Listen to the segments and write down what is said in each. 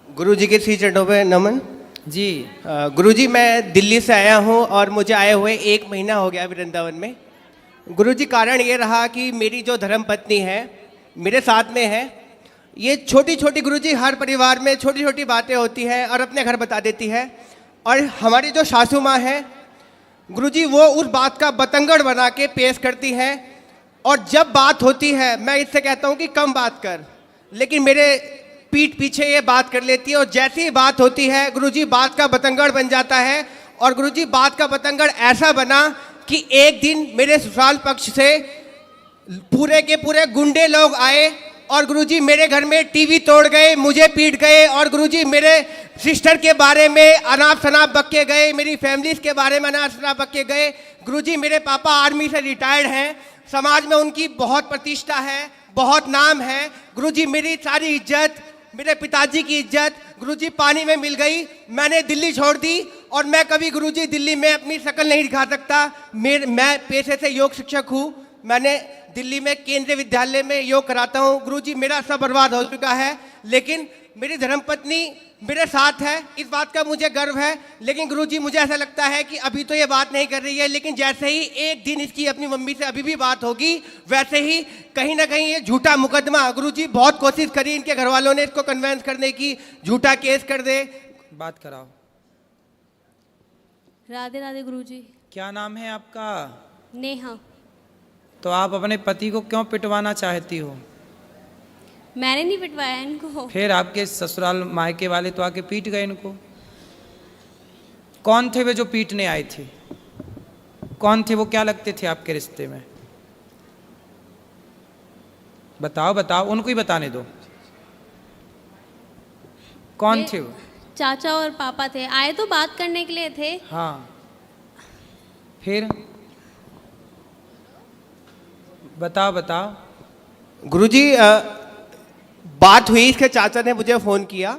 गुरुजी के श्री चरणों पे नमन। जी। गुरुजी मैं दिल्ली से आया हूँ और मुझे आए हुए 1 महीना हो गया वृंदावन में। गुरुजी कारण ये रहा कि मेरी जो धर्मपत्नी है मेरे साथ में है। ये छोटी छोटी गुरुजी हर परिवार में छोटी छोटी बातें होती हैं और अपने घर बता देती है। और हमारी जो सासू माँ है गुरुजी वो उस बात का बतंगड़ बना के पेश करती है। और जब बात होती है मैं इससे कहता हूँ कि कम बात कर, लेकिन मेरे पीठ पीछे ये बात कर लेती है। और जैसी ही बात होती है गुरुजी बात का बतंगड़ बन जाता है। और गुरुजी बात का बतंगड़ ऐसा बना कि एक दिन मेरे ससुराल पक्ष से पूरे के पूरे गुंडे लोग आए और गुरुजी मेरे घर में टीवी तोड़ गए, मुझे पीट गए। और गुरुजी मेरे सिस्टर के बारे में अनाप शनाप बक के गए, मेरी फैमिलीज के बारे में अनाप शनाप बक के गए। गुरुजी मेरे पापा आर्मी से रिटायर्ड हैं, समाज में उनकी बहुत प्रतिष्ठा है, बहुत नाम है। गुरुजी मेरी सारी इज्जत, मेरे पिताजी की इज्जत गुरुजी पानी में मिल गई। मैंने दिल्ली छोड़ दी और मैं कभी गुरुजी दिल्ली में अपनी शक्ल नहीं दिखा सकता। मैं पेशे से योग शिक्षक हूँ। मैंने दिल्ली में केंद्रीय विद्यालय में योग कराता हूँ। गुरुजी मेरा सब बर्बाद हो चुका है, लेकिन मेरी धर्मपत्नी मेरे साथ है, इस बात का मुझे गर्व है। लेकिन गुरुजी मुझे ऐसा लगता है कि अभी तो ये बात नहीं कर रही है, लेकिन जैसे ही एक दिन इसकी अपनी मम्मी से अभी भी बात होगी वैसे ही कहीं ना कहीं ये झूठा मुकदमा, गुरुजी बहुत कोशिश करी इनके घर वालों ने इसको कन्वेंस करने की, झूठा केस कर दे। बात कराओ। राधे राधे गुरुजी। क्या नाम है आपका? नेहा। तो आप अपने पति को क्यों पिटवाना चाहती हो? मैंने नहीं पिटवाया इनको। फिर आपके ससुराल मायके वाले तो आके पीट गए इनको। कौन थे वे जो पीटने आए थे? कौन थे वो? क्या लगते थे आपके रिश्ते में? बताओ बताओ, उनको ही बताने दो। कौन थे वो? चाचा और पापा थे, आए तो बात करने के लिए थे। हाँ, फिर बताओ बताओ। गुरुजी बात हुई, इसके चाचा ने मुझे फ़ोन किया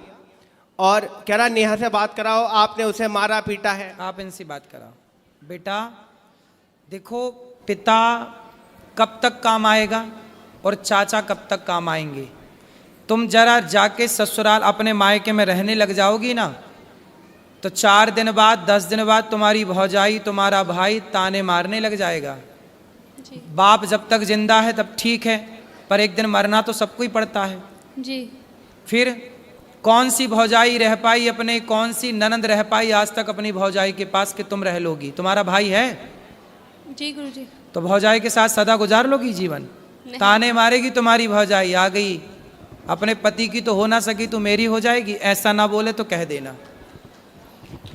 और कह रहा नेहा से बात कराओ, आपने उसे मारा पीटा है। आप इनसे बात कराओ। बेटा देखो, पिता कब तक काम आएगा और चाचा कब तक काम आएंगे। तुम जरा जाके ससुराल अपने मायके में रहने लग जाओगी ना, तो 4 दिन बाद 10 दिन बाद तुम्हारी भौजाई, तुम्हारा भाई ताने मारने लग जाएगा। जी। बाप जब तक जिंदा है तब ठीक है, पर एक दिन मरना तो सबको ही पड़ता है। जी। फिर कौन सी भौजाई रह पाई अपने, कौन सी ननंद रह पाई आज तक अपनी भौजाई के पास कि तुम रह लोगी? तुम्हारा भाई है? जी गुरुजी। तो भौजाई के साथ सदा गुजार लोगी जीवन? ताने मारेगी तुम्हारी भौजाई, आ गई अपने पति की तो हो ना सकी तो मेरी हो जाएगी। ऐसा ना बोले तो कह देना।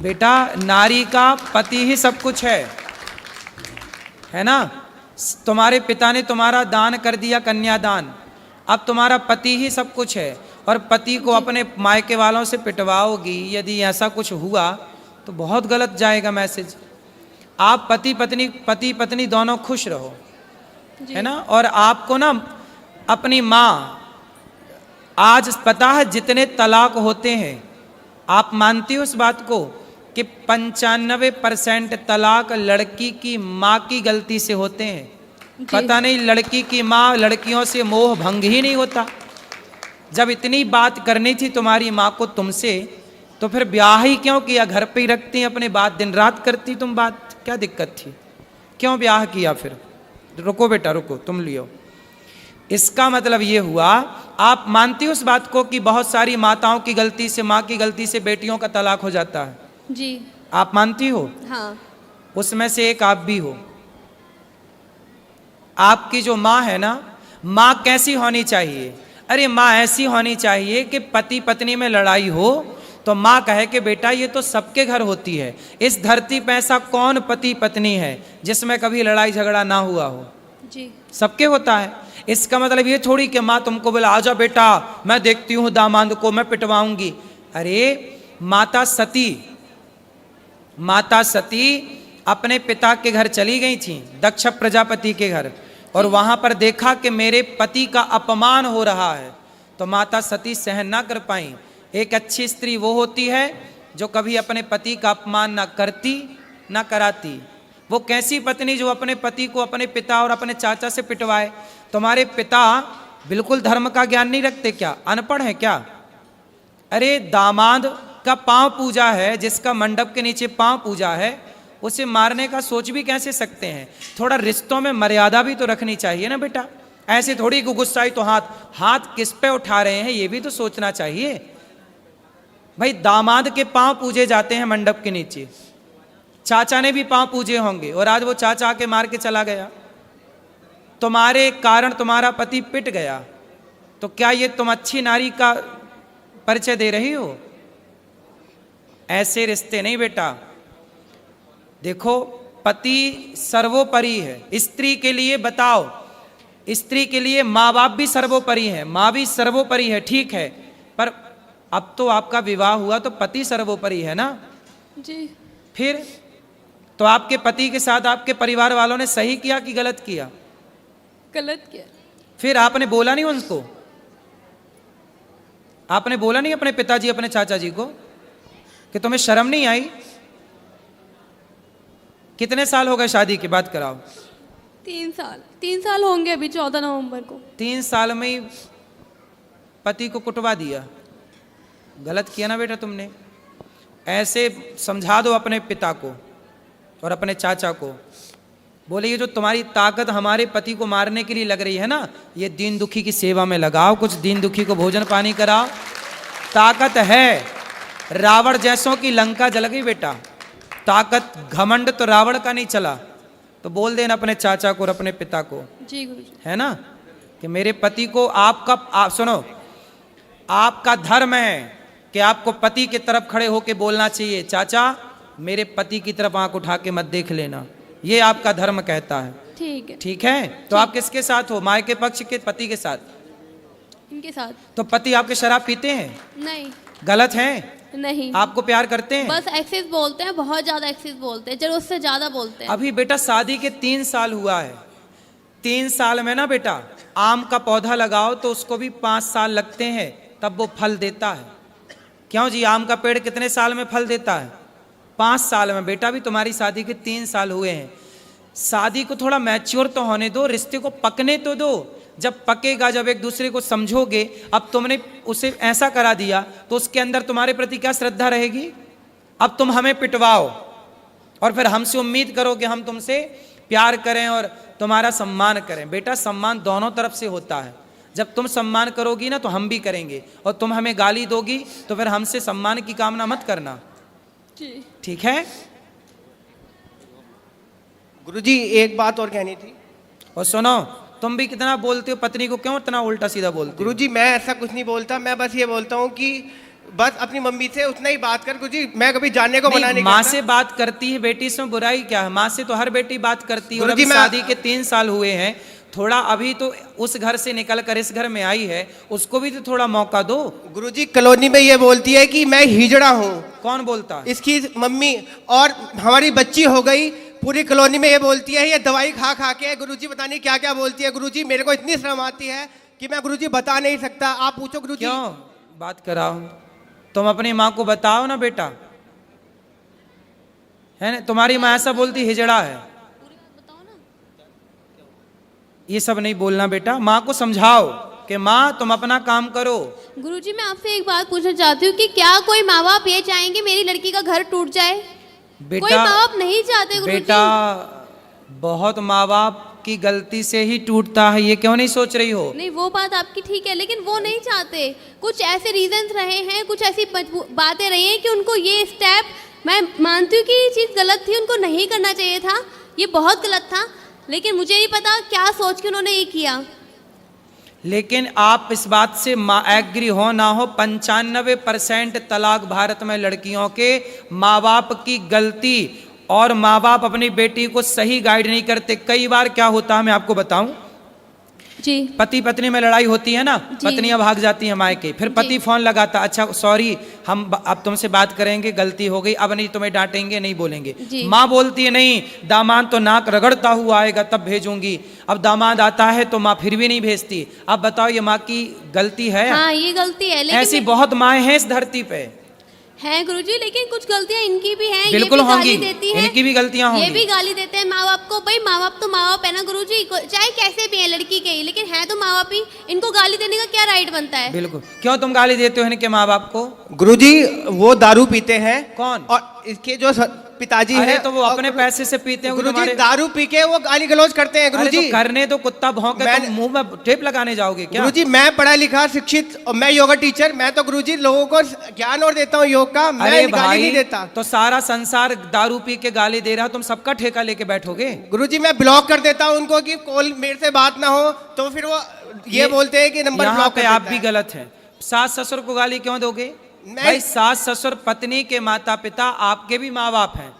बेटा नारी का पति ही सब कुछ है ना। तुम्हारे पिता ने तुम्हारा दान कर दिया, कन्यादान, अब तुम्हारा पति ही सब कुछ है। और पति को अपने मायके वालों से पिटवाओगी, यदि ऐसा कुछ हुआ तो बहुत गलत जाएगा मैसेज। आप पति पत्नी दोनों खुश रहो, है ना। और आपको ना अपनी माँ, आज पता है जितने तलाक होते हैं, आप मानती हो उस बात को कि 95% तलाक लड़की की माँ की गलती से होते हैं। पता नहीं लड़की की माँ, लड़कियों से मोह भंग ही नहीं होता। जब इतनी बात करनी थी तुम्हारी माँ को तुमसे, तो फिर ब्याह ही क्यों किया? घर पे ही रखती अपने बात, दिन रात करती तुम बात, क्या दिक्कत थी? क्यों ब्याह किया फिर? रुको बेटा रुको, तुम लियो। इसका मतलब ये हुआ, आप मानती हो उस बात को कि बहुत सारी माताओं की गलती से, माँ की गलती से बेटियों का तलाक हो जाता है? जी। आप मानती हो? हाँ। उसमें से एक आप भी हो। आपकी जो माँ है ना, माँ कैसी होनी चाहिए? अरे माँ ऐसी होनी चाहिए कि पति पत्नी में लड़ाई हो तो माँ कहे कि बेटा ये तो सबके घर होती है, इस धरती पे ऐसा कौन पति पत्नी है जिसमें कभी लड़ाई झगड़ा ना हुआ हो? जी। सबके होता है। इसका मतलब ये थोड़ी कि माँ तुमको बोला आजा बेटा मैं देखती हूँ दामाद को मैं पिटवाऊंगी। अरे माता सती अपने पिता के घर चली गई थी, दक्ष प्रजापति के घर, और वहां पर देखा कि मेरे पति का अपमान हो रहा है, तो माता सती सहन ना कर पाई। एक अच्छी स्त्री वो होती है जो कभी अपने पति का अपमान ना करती ना कराती। वो कैसी पत्नी जो अपने पति को अपने पिता और अपने चाचा से पिटवाए? तुम्हारे पिता बिल्कुल धर्म का ज्ञान नहीं रखते क्या? अनपढ़ है क्या? अरे दामाद का पांव पूजा है, जिसका मंडप के नीचे पांव पूजा है, उसे मारने का सोच भी कैसे सकते हैं? थोड़ा रिश्तों में मर्यादा भी तो रखनी चाहिए ना बेटा। ऐसे थोड़ी गुस्साई तो हाथ किस पे उठा रहे हैं ये भी तो सोचना चाहिए। भाई दामाद के पांव पूजे जाते हैं मंडप के नीचे, चाचा ने भी पांव पूजे होंगे, और आज वो चाचा आके मार के चला गया, तुम्हारे कारण तुम्हारा पति पिट गया, तो क्या ये तुम अच्छी नारी का परिचय दे रही हो? ऐसे रिश्ते नहीं बेटा। देखो पति सर्वोपरि है। स्त्री के लिए बताओ, स्त्री के लिए माँ बाप भी सर्वोपरि है, माँ भी सर्वोपरि है, ठीक है, पर अब तो आपका विवाह हुआ तो पति सर्वोपरि है ना जी। फिर तो आपके पति के साथ आपके परिवार वालों ने सही किया कि गलत किया? गलत किया। फिर आपने बोला नहीं उनको? आपने बोला नहीं अपने पिताजी अपने चाचा जी को कि तुम्हें शर्म नहीं आई? कितने साल हो गए शादी की बात कराओ? 3 साल होंगे अभी 14 नवंबर को। 3 साल में ही पति को कुटवा दिया। गलत किया ना बेटा तुमने। ऐसे समझा दो अपने पिता को और अपने चाचा को, बोले ये जो तुम्हारी ताकत हमारे पति को मारने के लिए लग रही है ना, ये दीन दुखी की सेवा में लगाओ, कुछ दीन दुखी को भोजन पानी कराओ। ताकत है। रावण जैसों की लंका जल गई बेटा। ताकत घमंड तो रावण का नहीं चला। तो बोल देना अपने चाचा को और अपने पिता को, जी गुरुजी। है ना, कि मेरे पति को सुनो, आपका धर्म है कि आपको पति की तरफ खड़े होकर बोलना चाहिए, चाचा मेरे पति की तरफ आंख उठा के मत देख लेना, ये आपका धर्म कहता है। ठीक है। ठीक है। तो आप किसके साथ हो? माँ के पक्ष के पति के साथ? इनके साथ। तो पति आपके शराब पीते हैं? नहीं। गलत है? नहीं। आपको प्यार करते हैं? बस एक्सेस बोलते हैं, बहुत ज्यादा एक्सेस बोलते हैं, जरूरत से ज्यादा बोलते हैं। अभी बेटा शादी के 3 साल हुआ है। 3 साल में ना बेटा, आम का पौधा लगाओ तो उसको भी 5 साल लगते हैं तब वो फल देता है। क्यों जी? आम का पेड़ कितने साल में फल देता है? 5 साल में। बेटा भी तुम्हारी शादी के 3 साल हुए हैं। शादी को थोड़ा मैच्योर तो होने दो, रिश्ते को पकने तो दो। जब पकेगा, जब एक दूसरे को समझोगे। अब तुमने उसे ऐसा करा दिया तो उसके अंदर तुम्हारे प्रति क्या श्रद्धा रहेगी? अब तुम हमें पिटवाओ और फिर हमसे उम्मीद करो कि हम तुमसे प्यार करें और तुम्हारा सम्मान करें। बेटा सम्मान दोनों तरफ से होता है। जब तुम सम्मान करोगी ना तो हम भी करेंगे, और तुम हमें गाली दोगी तो फिर हमसे सम्मान की कामना मत करना। जी। ठीक है? गुरुजी एक बात और कहनी थी। और सुनो, तुम भी कितना बोलते हो, पत्नी को क्यों इतना उल्टा सीधा बोलते हो? गुरुजी मैं ऐसा कुछ नहीं बोलता, मैं बस ये बोलता हूँ कि बस अपनी मम्मी से उतना ही बात कर। गुरुजी मैं कभी जानने को मना नहीं माँ करता। से बात करती है बेटी, इसमें बुराई क्या है? माँ से तो हर बेटी बात करती है। और गुरुजी अभी मैं- शादी के 3 साल हुए हैं, थोड़ा अभी तो उस घर से निकल कर इस घर में आई है, उसको भी तो थोड़ा मौका दो। गुरुजी कॉलोनी में ये बोलती है कि मैं हिजड़ा हूँ। कौन बोलता है? इसकी मम्मी, और हमारी बच्ची हो गई, पूरी कॉलोनी में ये बोलती है ये दवाई खा खा के। गुरुजी पता नहीं क्या क्या बोलती है। गुरुजी मेरे को इतनी शर्म आती है कि मैं गुरुजी बता नहीं सकता। आप पूछो गुरुजी। क्यों बात कराओ? तुम अपनी माँ को बताओ ना बेटा, है ना? तुम्हारी माँ ऐसा बोलती हिजड़ा है, ये सब नहीं बोलना बेटा। माँ को समझाओ कि माँ तुम अपना काम करो। गुरुजी मैं आपसे एक बात पूछना चाहती हूँ कि क्या कोई माँ बाप ये चाहेंगे मेरी लड़की का घर टूट जाए? कोई माँ बाप नहीं चाहते गुरुजी। बेटा बहुत माँ बाप की गलती से ही टूटता है, ये क्यों नहीं सोच रही हो? नहीं वो बात आपकी ठीक है, लेकिन वो नहीं चाहते। कुछ ऐसे रीजंस रहे हैं, कुछ ऐसी बातें रही हैं कि उनको ये स्टेप, मैं मानती हूँ कि ये चीज़ गलत थी, उनको नहीं करना चाहिए था, ये बहुत गलत था, लेकिन मुझे नहीं पता क्या सोच के उन्होंने ये किया। लेकिन आप इस बात से एग्री हो ना हो, 95% तलाक भारत में लड़कियों के माँ बाप की गलती, और माँ बाप अपनी बेटी को सही गाइड नहीं करते। कई बार क्या होता है मैं आपको बताऊं, जी। पति पत्नी में लड़ाई होती है ना, जी। पत्नियां भाग जाती है मायके, फिर पति जी। फोन लगाता, अच्छा सॉरी हम अब तुमसे बात करेंगे, गलती हो गई, अब नहीं तुम्हें डांटेंगे, नहीं बोलेंगे। जी। माँ बोलती है नहीं, दामाद तो नाक रगड़ता हुआ आएगा तब भेजूंगी। अब दामाद आता है तो माँ फिर भी नहीं भेजती। अब बताओ ये माँ की गलती है? हाँ ये गलती है, लेकिन ऐसी बहुत माएँ हैं इस धरती पे। हैं गुरुजी, लेकिन कुछ गलतियां इनकी भी हैं। बिल्कुल ये भी होंगी, गाली देती हैं, इनकी भी गलतियां ये होंगी। भी गाली देते हैं माँ बाप को। भाई माँ बाप तो माँ बाप है ना गुरुजी, चाहे कैसे भी है लड़की के ही, लेकिन है तो माँ बाप ही। इनको गाली देने का क्या राइट बनता है? बिल्कुल। क्यों तुम गाली देते हो इनके माँ बाप को? गुरुजी वो दारू पीते हैं। कौन? और इसके जो पिताजी अरे हैं तो वो अपने पैसे से पीते हैं गुरुजी, तुम्हारे। दारू पी के वो गाली गलौज करते हैं अरे गुरुजी। तो करने तो कुत्ता भौंके, मैं- तुम मुंह में टेप लगाने जाओगे क्या? गुरुजी मैं पढ़ा लिखा शिक्षित और मैं योगा टीचर, मैं तो गुरुजी लोगों को ज्ञान और देता हूँ योग का, मैं अरे गाली नहीं देता। तो सारा संसार दारू पी के गाली दे रहा, तुम सबका ठेका लेके बैठोगे? गुरुजी मैं ब्लॉक कर देता हूँ उनको कि कॉल मेरे से बात ना हो, तो फिर वो ये बोलते हैं कि नंबर यहाँ ब्लॉक पे कर आप देता भी है। गलत हैं। सास ससुर को गाली क्यों दोगे? मैं- भाई सास ससुर पत्नी के माता पिता आपके भी माँ बाप हैं।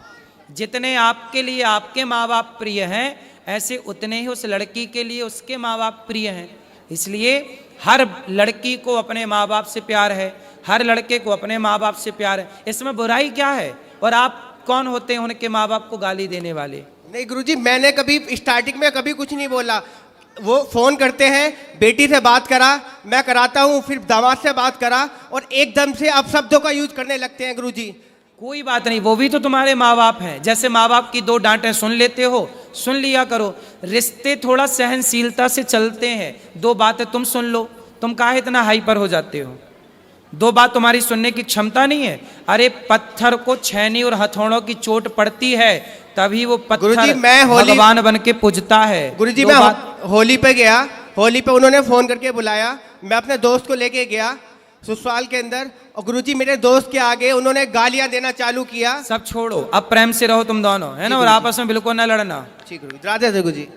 जितने आपके लिए आपके माँ बाप प्रिय हैं, ऐसे उतने ही उस लड़की के लिए उसके माँ बाप प्रिय हैं। इसलिए हर लड़की को अपने माँ बाप से प्यार है, हर लड़के को अपने माँ बाप से प्यार है। इसमें बुराई क्या है? और आप कौन होते हैं उनके माँ बाप को गाली देने वाले? नहीं गुरुजी, मैंने कभी स्टार्टिंग में कभी कुछ नहीं बोला। वो फोन करते हैं, बेटी से बात करा, मैं कराता हूँ, फिर दामाद से बात करा, और एकदम से आप शब्दों का यूज करने लगते हैं गुरुजी। कोई बात नहीं, वो भी तो तुम्हारे माँ बाप हैं। जैसे माँ बाप की दो डांटें सुन लेते हो, सुन लिया करो। रिश्ते थोड़ा सहनशीलता से चलते हैं। दो बातें तुम सुन लो, तुम काहे इतना हाइपर हो जाते हो? दो बात तुम्हारी सुनने की क्षमता नहीं है? अरे पत्थर को छेनी और हथौड़ों की चोट पड़ती है, तभी वो गुरुजी, पत्थर मैं भगवान बन के पूजता है। गुरुजी दो मैं बात- होली पे गया, होली पे उन्होंने फोन करके बुलाया, मैं अपने दोस्त को लेके गया ससुराल के अंदर, और गुरुजी मेरे दोस्त के आगे उन्होंने गालियां देना चालू किया। सब छोड़ो, अब प्रेम से रहो तुम दोनों, है ना? और आपस में बिल्कुल ना लड़ना। ठीक गुरुजी, राधे राधे गुरुजी।